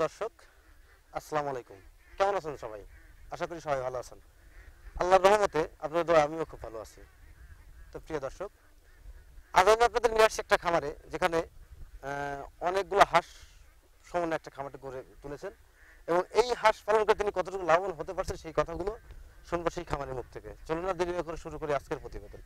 দর্শক, আসসালামু আলাইকুম। কেমন আছেন সবাই? আশা করি সবাই ভালো আছেন। আল্লাহর রহমতে আপনাদের দোয়া আমিও খুব ভালো আছি। তো প্রিয় দর্শক, আজ আমি আপনাদের নিয়ে আসছি একটা খামারে, যেখানে অনেকগুলো হাঁস সমন্বয়ে একটা খামারটা গড়ে তুলেছেন, এবং এই হাঁস পালন করে তিনি কতটুকু লাভবান হতে পারছেন সেই কথাগুলো শুনবো সেই খামারের মুখ থেকে। চলুন না দেরি করে শুরু করি আজকের প্রতিবেদন।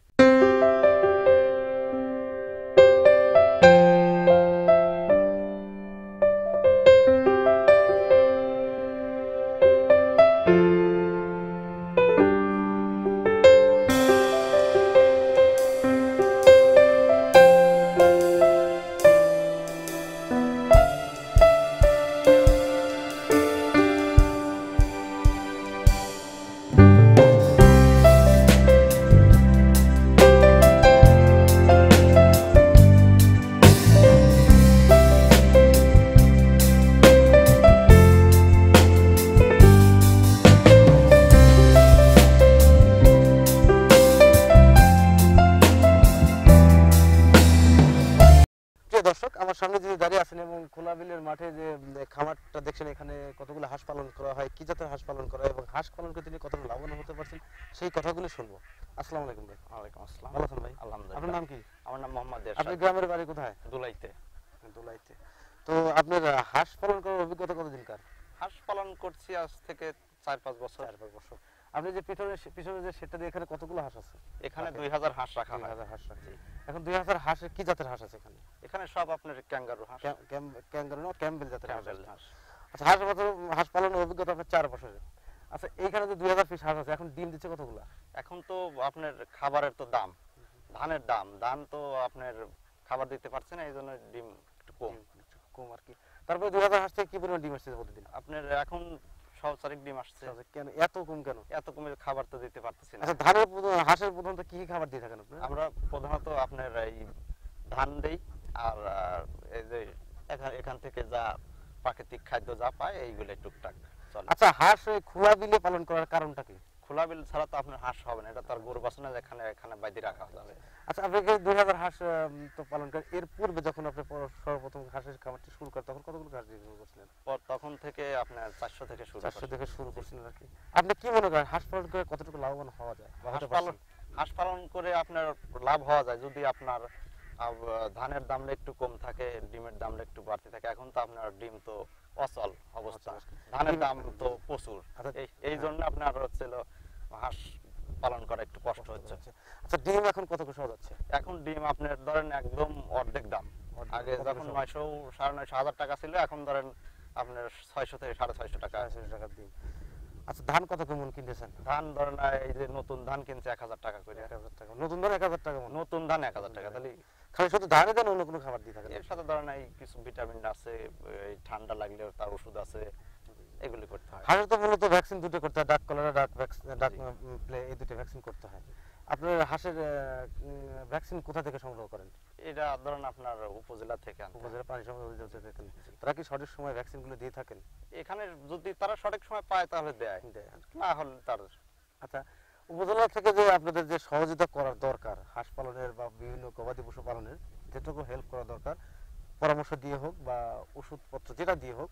দর্শক, আমার সামনে যে দাঁড়িয়ে আছেন এবং খোলা বিলের মাঠে যে খামারটা দেখছেন, এখানে কতগুলো হাঁস পালন করা হয়, কি জাতের হাঁস পালন করা হয় এবং হাঁস পালন করে তিনি কতটা লাভবান হতে পারছেন সেই কথাগুলো শুনবো। আসসালামু আলাইকুম ভাই। ওয়ালাইকুম আসসালাম। ভালো আছেন ভাই? আলহামদুলিল্লাহ। আপনার নাম কি? আমার নাম মোহাম্মদ আপনি এরশাদ। গ্রামের বাড়ি কোথায়? দুলাইতে। দুলাইতে। তো আপনার হাঁস পালন করার অভিজ্ঞতা কতদিনকার? হাঁস পালন করছি আজ থেকে 4-5 বছর। 4-5 বছর। আপনি যে পিছনে যে সেটটা দিয়ে এখানে কতগুলো হাঁস আছে? এখানে 2000 হাঁস রাখা হয়। 2000 হাঁস রাখছি। এখন 2000 হাঁসের কি জাতের হাঁস আছে এখানে? এখানে সব আপনার ক্যাঙ্গারু হাঁস। ক্যাঙ্গারু না, ক্যাম্বেল জাতের হাঁস? ক্যাম্বেল হাঁস। আচ্ছা, হাঁস পালনের অভিজ্ঞতা আপনার 4 বছরের। আচ্ছা, এইখানে যে 2000 পিস হাঁস আছে, এখন ডিম দিচ্ছে কতগুলো? এখন তো আপনার খাবারের তো দাম, ধানের দাম, ধান তো আপনার খাবার দিতে পারছে না, এইজন্য ডিম একটু কম। কম আর কি। তারপরে 2000 হাঁস থেকে কি পরিমাণ ডিম আসছে প্রতিদিন? আপনার এখন সহচারিক ডিম আসছে। কেন এত কম কেন? এত কমে খাবার তো দিতে পারতেছি না। আচ্ছা, হাঁসের প্রধানত কি খাবার দিয়ে থাকেন আপনারা? আমরা প্রধানত আপনার এই ধান দেই, আর এই যে এখান থেকে যা প্রাকৃতিক খাদ্য যা পায় এইগুলো টুকটাক চলে। আচ্ছা, হাঁস ওই খোলা বিলে পালন করার কারণটা কি? খোলা বিল ছাড়া তো আপনার হাঁস হবে না, এটা তো আর গরু বাছনা যেখানে এখানে বাইরে রাখা যাবে। আচ্ছা, আপনি 2000 হাঁস তো পালন করেন, এর পূর্বে যখন আপনি সর্বপ্রথম হাঁসের খামারটি শুরু করেন তখন কতগুলো হাঁস দিয়ে শুরু করছিলেন? তখন থেকে আপনার 400 থেকে শুরু 400 থেকে শুরু করছিলেন আর কি। আপনি কি মনে করেন হাঁস পালন করে কতটুকু লাভবান হওয়া যায়? হাঁস পালন করে আপনার লাভ হওয়া যায় যদি আপনার ধানের দামটা একটু কম থাকে, ডিমের দামটা একটু বাড়তে থাকে। এখন তো আপনার ডিম তো অচল অবস্থা, ধানের দাম তো প্রচুর, এই জন্য আপনার হচ্ছিল হাঁস পালন করা একটু কষ্ট হচ্ছে। আচ্ছা, ডিম এখন কত করে পাওয়া যাচ্ছে? এখন ডিম আপনার ধরেন একদম অর্ধেক দাম। আগে যখন 900 950 হাজার টাকা ছিল, এখন ধরেন আপনার 600 থেকে 650 টাকা ডিম। আচ্ছা, ধান কত কেমন কিনতেছেন? ধান ধরেন এই যে নতুন ধান কিনছে 1000 টাকা করে। 1000 টাকা নতুন ধান? 1000 টাকা নতুন ধান 1000 টাকা। তাহলে খালি শুধু ধানে দেন, অন্য কোনো খাবার দিয়ে থাকেন? এর সাথে ধরেন এই কিছু ভিটামিন আছে, এই ঠান্ডা লাগলে তার ওষুধ আছে, এগুলি করতে হয়। হাঁসের তো মূলত ভ্যাকসিন দুটো করতে হয়, ডাক কলেরা, ডাক প্লে, এই দুটো ভ্যাকসিন করতে হয়। আপনার হাঁসের ভ্যাকসিন কোথা থেকে সংগ্রহ করেন? এটা ধরেন আপনার উপজেলা থেকে আনতে হয়। উপজেলা প্রাণী সম্পদ অধিদপ্তর থেকে। তারা কি সঠিক সময় ভ্যাকসিনগুলো দিয়ে থাকেন? এখানে যদি তারা সঠিক সময় পায় তাহলে দেয়, না হলে তার। আচ্ছা, উপজেলা থেকে যে আপনাদের যে সহযোগিতা করার দরকার হাঁস পালনের বা বিভিন্ন গবাদি পশু পালনের, যেটুকু হেল্প করা দরকার, পরামর্শ দিয়ে হোক বা ওষুধপত্র যেটা দিয়ে হোক,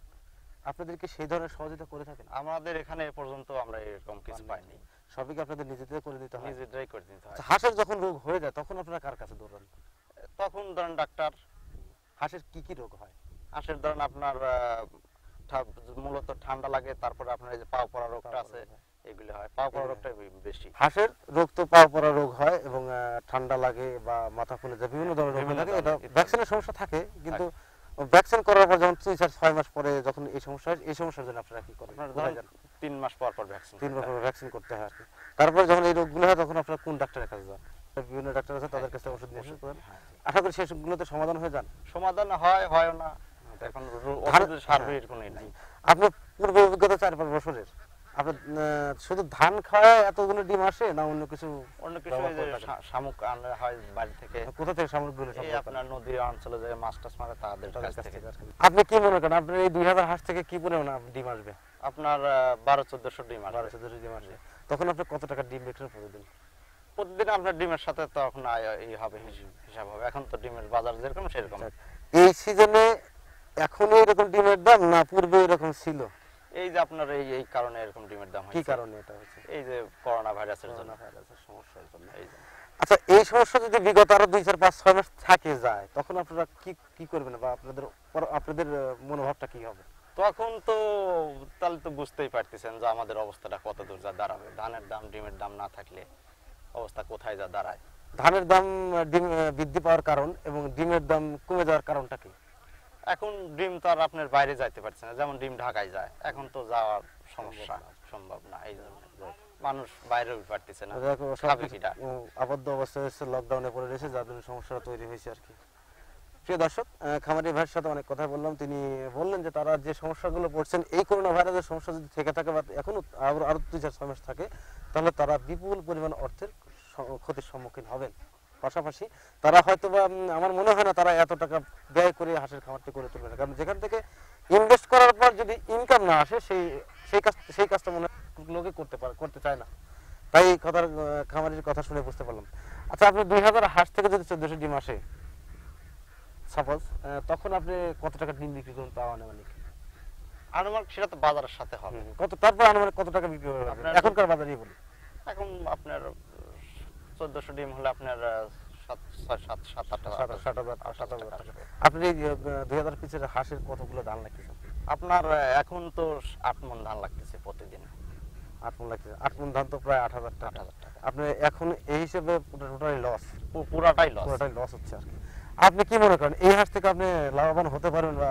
আপনাদেরকে সেই ধরনের সহযোগিতা করে থাকেন? আমাদের এখানে এ পর্যন্ত আমরা এরকম কিছু পাইনি। সবই কি আপনাদের নিজেদের করে দিতে হয়? নিজেরাই করে দিতে হয়। হাঁসের যখন রোগ হয়ে যায় তখন আপনারা কার কাছে দৌড়ান? তখন ধরেন ডাক্তার। হাঁসের কি কি রোগ হয়? হাঁসের ধরেন আপনার মূলত ঠান্ডা লাগে, তারপরে আপনার এই যে পাও পড়া রোগটা আছে, এগুলি হয়। পাও পড়া রোগটা বেশি। হাঁসের রোগ তো পাও পড়া রোগ হয় এবং ঠান্ডা লাগে বা মাথা ফুলে যায়, বিভিন্ন ধরনের রোগ লাগে। এটা ভ্যাকসিনের সমস্যা থাকে, কিন্তু ভ্যাকসিন করার পর যখন 3-4-6 মাস পরে যখন এই সমস্যা হয়, এই সমস্যার জন্য আপনারা কি করেন? 3 মাস পর পর ভ্যাকসিন। 3 মাস পর ভ্যাকসিন করতে হয় আর কি। তারপর যখন এই রোগগুলো হয় তখন আপনারা কোন ডাক্তারের কাছে যান? বিভিন্ন ডাক্তার আছে, তাদের কাছে ওষুধ নিয়ে শুরু করেন। আশা করি সেই সবগুলোতে সমাধান হয়ে যান। সমাধান হয় না, এখন ওষুধের সার্ভিস কোনোই নাই। আপনার পূর্ব অভিজ্ঞতা 4-5 বছরের, আপনার শুধু ধান খাওয়ায় এতগুলো ডিম আসে না অন্য কিছু? শামুক আনা হয় বাড়ি থেকে। কোথা থেকে শামুকগুলো? এই আপনার নদী অঞ্চলে যে মাছ টাছ মারে তাদের কাছ থেকে। আপনি কি মনে করেন আপনার এই 2000 হাঁস থেকে কি পরিমাণ ডিম আসবে? আপনার 1200-1400 ডিম আসবে। 1200 ডিম আসবে। তখন আপনি কত টাকা ডিম বিক্রি প্রতিদিন? প্রতিদিন আপনার ডিমের সাথে তো এখন আয় হবে, হিসাব হবে। এখন তো ডিমের বাজার যেরকম সেরকম। এই সিজনে এখন এরকম ডিমের দাম না পূর্বে এরকম ছিল? এই যে আপনার এই কারণে এরকম ডিমের দাম কি হয়েছে, কারণে এটা হচ্ছে? এই যে করোনা ভাইরাসের জন্য। করোনা ভাইরাসের সমস্যার জন্য। এই যে আচ্ছা, এই সমস্যা যদি বিগত আরো 2 4 5 6 মাস থাকে যায়, তখন আপনারা কি কি করবেন বা আপনাদের মনোভাবটা কি হবে? তখন তো তাহলে তো বুঝতেই পারতেছেন যে আমাদের অবস্থাটা কত দূর যা দাঁড়াবে। ধানের দাম ডিমের দাম না থাকলে অবস্থা কোথায় যা দাঁড়ায়। ধানের দাম ডিম বৃদ্ধি পাওয়ার কারণ এবং ডিমের দাম কমে যাওয়ার কারণটা কি? এখন ডিম তো আর আপনার বাইরে যাইতে পারছে না, যেমন ডিম ঢাকায় যায়, এখন তো যাওয়ার সমস্যা সম্ভব না, এই জন্য মানুষ বাইরে পারতেছে না, দেখো, খাবে সবকিছু কিটা। আবদ্ধ অবস্থায় হচ্ছে, লকডাউনে পড়ে রয়েছে, যার জন্য সমস্যাটা তৈরি হয়েছে আর কি। প্রিয় দর্শক, খামারি ভাইয়ের সাথে অনেক কথা বললাম। তিনি বললেন যে তারা যে সমস্যাগুলো পড়ছেন, এই করোনা ভাইরাসের সমস্যা যদি থেকে থাকে বা এখনো আরো 2 4 6 মাস থাকে, তাহলে তারা বিপুল পরিমাণ অর্থের ক্ষতির সম্মুখীন হবেন। পাশাপাশি তারা হয়তো বা আমার মনে হয় না তারা এত টাকা ব্যয় করে হাঁসের খামারটি করে তুলবে না, কারণ যেখান থেকে ইনভেস্ট করার পর যদি ইনকাম না আসে, সেই কাজটা মনে হয় লোকে করতে চায় না। তাই কথার খামারির কথা শুনে বুঝতে পারলাম। আচ্ছা, আপনি 2000 হাঁস থেকে যদি 1400 ডিম আসে সাপোজ, তখন আপনি কত টাকা ডিম বিক্রি করুন তাও আনুমানিক? আনুমানিক সেটা তো বাজারের সাথে হবে। কত, তারপর আনুমানিক কত টাকা বিক্রি করবেন আপনার- এখনকার বাজারে বলি? এখন আপনার 1400 ডিম হলে আপনার 7-8 টাকা। আপনি 2000 পিসের হাঁসের কতগুলো ধান লাগতেছে? আপনার এখন তো 8 মণ ধান লাগতেছে প্রতিদিন। 8 মণ লাগতেছে। 8 মণ ধান তো প্রায় 8000 টাকা। আপনি এখন এই হিসেবে টোটালি লস? পুরাটাই লস। পুরোটাই লস হচ্ছে আর কি। আপনি কি মনে করেন এই হাঁস থেকে আপনি লাভবান হতে পারবেন বা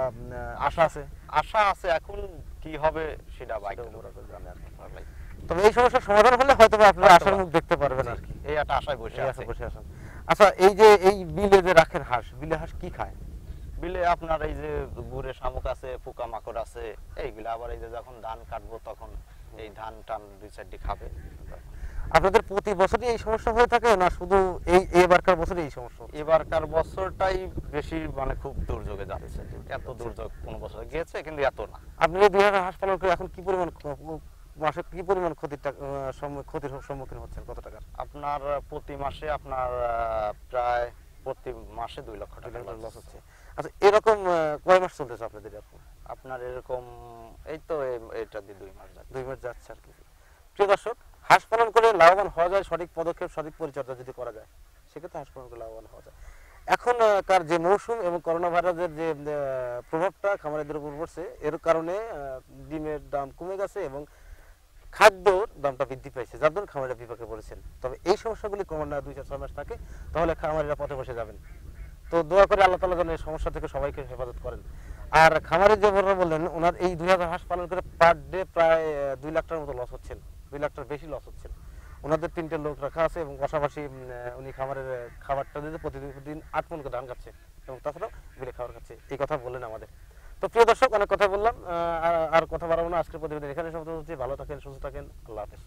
আশা আছে? আশা আছে, এখন কি হবে সেটা বাইরে জানে আর কি। তবে এই সমস্যার সমাধান হলে হয়তো বা আপনারা আশার মুখ দেখতে পারবেন আর কি। এই একটা আশায় বসে আছে। বসে আছেন। আচ্ছা, এই যে এই বিলে যে রাখেন হাঁস, বিলে হাঁস কি খায়? বিলে আপনার এই যে গুড়ে শামুক আছে, পোকা মাকড় আছে, এইগুলা আবার এই যে যখন ধান কাটবো তখন এই ধান টান 2-4টি খাবে। আপনাদের প্রতি বছরই এই সমস্যা হয়ে থাকে না শুধু এবারকার বছরে এই সমস্যা? এবারকার বছরটাই বেশি, মানে খুব দুর্যোগে যাচ্ছে। এত দুর্যোগ কোনো বছর গিয়েছে কিন্তু এত না। আপনি এই 2000 হাঁস পালন করে এখন কি পরিমাণ মাসে কি পরিমাণ ক্ষতির সম্মুখীন হচ্ছেন? কত টাকার? আপনার প্রতি মাসে আপনার প্রায় প্রতি মাসে 2 লক্ষ টাকা লস হচ্ছে। আচ্ছা, এরকম কয় মাস চলতেছে আপনাদের? এরকম আপনার এরকম এই তো এটা দিয়ে 2 মাস যাচ্ছে। 2 মাস যাচ্ছে আর কি। প্রিয় দর্শক, হাঁস পালন করে লাভবান হওয়া যায় সঠিক পদক্ষেপ, সঠিক পরিচর্যা যদি করা যায়, সেক্ষেত্রে হাঁস পালন করে লাভবান হওয়া যায়। এখন কার যে মৌসুম এবং করোনা ভাইরাসের যে প্রভাবটা খামারিদের উপর পড়ছে, এর কারণে ডিমের দাম কমে গেছে এবং খাদ্যর দামটা বৃদ্ধি পাইছে, যার জন্য খামারিরা বিপাকে পড়েছেন। তবে এই সমস্যাগুলি কমার না 2 4 6 মাস থাকে, তাহলে খামারিরা পথে বসে যাবেন। তো দোয়া করে আল্লাহ তাআলা যেন এই সমস্যা থেকে সবাইকে হেফাজত করেন। আর খামারের যে বড়রা বললেন, ওনার এই 2000 হাঁস পালন করে পার ডে প্রায় 2 লাখ টাকার মতো লস হচ্ছেন, 2 লাখ টাকার বেশি লস হচ্ছেন। ওনাদের 3টে লোক রাখা আছে এবং পাশাপাশি উনি খামারের খাবারটা দিতে প্রতিদিন 8 মণ করে ধান খাচ্ছে এবং তাছাড়াও বিলে খাবার খাচ্ছে, এই কথা বললেন আমাদের। তো প্রিয় দর্শক, অনেক কথা বললাম, আর কথা বাড়াবো না। আজকের প্রতিবেদন এখানে সমাপ্ত হচ্ছে। ভালো থাকেন, সুস্থ থাকেন, আল্লাহ হাফেজ।